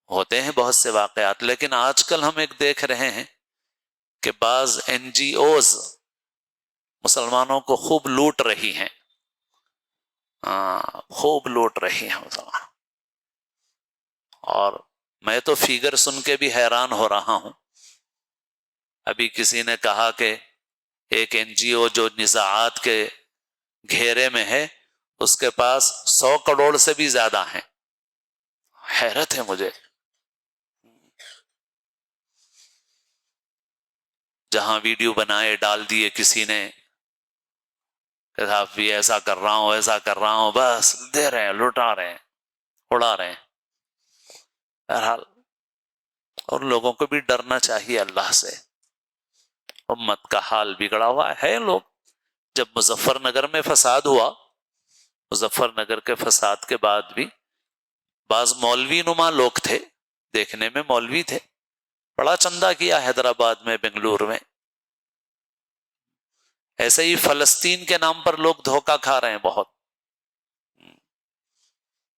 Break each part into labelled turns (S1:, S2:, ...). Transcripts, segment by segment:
S1: ہوتے ہیں بہت سے واقعات، لیکن آج کل ہم ایک دیکھ رہے ہیں کہ بعض NGOs مسلمانوں کو خوب لوٹ رہی ہیں، خوب لوٹ رہی ہیں مسلمان. اور میں تو فیگر سن کے بھی حیران ہو رہا ہوں. ابھی کسی نے کہا کہ ایک NGO جو نزاعات کے گھیرے میں ہے اس کے پاس 100 کروڑ سے بھی زیادہ ہیں. حیرت ہے مجھے. جہاں ویڈیو بنائے ڈال دیے کسی نے کہ صاحب بھی ایسا کر رہا ہوں ایسا کر رہا ہوں، بس دے رہے ہیں، لوٹا رہے ہیں، اڑا رہے ہیں. بہرحال اور لوگوں کو بھی ڈرنا چاہیے اللہ سے. امت کا حال بگڑا ہوا ہے. لوگ جب مظفر نگر میں فساد ہوا، مظفر نگر کے فساد کے بعد بھی بعض مولوی نما لوگ تھے، دیکھنے میں مولوی تھے، بڑا چندہ کیا حیدرآباد میں، بنگلور میں. ایسے ہی فلسطین کے نام پر لوگ دھوکہ کھا رہے ہیں بہت.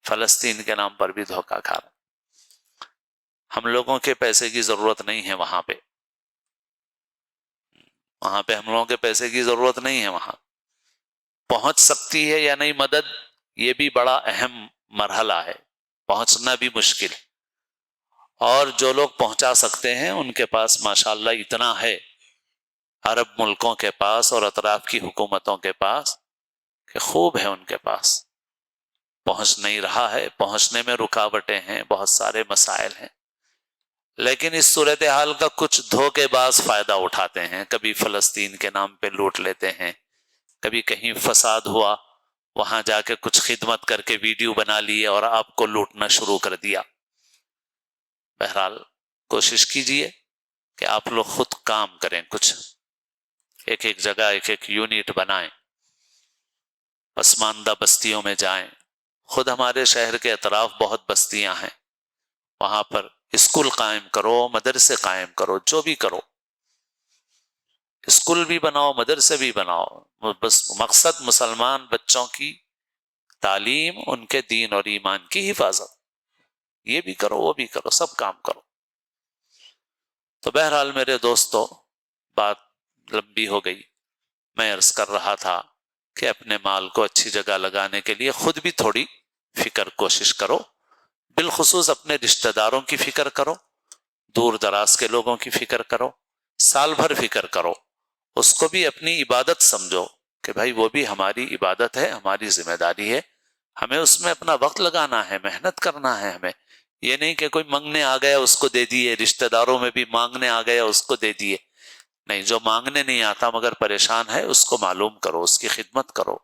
S1: فلسطین کے نام پر بھی دھوکہ کھا رہے ہیں. ہم لوگوں کے پیسے کی ضرورت نہیں ہے وہاں پہ، وہاں پہ ہم لوگوں کے پیسے کی ضرورت نہیں ہے. وہاں پہنچ سکتی ہے یا نہیں مدد، یہ بھی بڑا اہم مرحلہ ہے، پہنچنا بھی مشکل. اور جو لوگ پہنچا سکتے ہیں ان کے پاس ماشاءاللہ اتنا ہے عرب ملکوں کے پاس اور اطراف کی حکومتوں کے پاس کہ خوب ہے ان کے پاس. پہنچ نہیں رہا ہے، پہنچنے میں رکاوٹیں ہیں، بہت سارے مسائل ہیں. لیکن اس صورتحال کا کچھ دھوکے باز فائدہ اٹھاتے ہیں. کبھی فلسطین کے نام پہ لوٹ لیتے ہیں، کبھی کہیں فساد ہوا وہاں جا کے کچھ خدمت کر کے ویڈیو بنا لیے اور آپ کو لوٹنا شروع کر دیا. بہرحال کوشش کیجئے کہ آپ لوگ خود کام کریں، کچھ ایک ایک جگہ ایک ایک یونٹ بنائیں، پسماندہ بستیوں میں جائیں. خود ہمارے شہر کے اطراف بہت بستیاں ہیں، وہاں پر اسکول قائم کرو، مدرسے قائم کرو، جو بھی کرو، اسکول بھی بناؤ، مدرسے بھی بناؤ. بس مقصد مسلمان بچوں کی تعلیم، ان کے دین اور ایمان کی حفاظت. یہ بھی کرو وہ بھی کرو، سب کام کرو. تو بہرحال میرے دوستو بات لمبی ہو گئی. میں عرض کر رہا تھا کہ اپنے مال کو اچھی جگہ لگانے کے لیے خود بھی تھوڑی فکر کوشش کرو، بالخصوص اپنے رشتہ داروں کی فکر کرو، دور دراز کے لوگوں کی فکر کرو، سال بھر فکر کرو. اس کو بھی اپنی عبادت سمجھو کہ بھائی وہ بھی ہماری عبادت ہے، ہماری ذمہ داری ہے، ہمیں اس میں اپنا وقت لگانا ہے، محنت کرنا ہے. ہمیں یہ نہیں کہ کوئی مانگنے آ گیا اس کو دے دیے، رشتہ داروں میں بھی مانگنے آ گیا اس کو دے دیے. نہیں، جو مانگنے نہیں آتا مگر پریشان ہے اس کو معلوم کرو، اس کی خدمت کرو،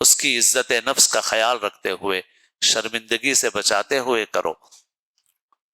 S1: اس کی عزت نفس کا خیال رکھتے ہوئے، شرمندگی سے بچاتے ہوئے کرو.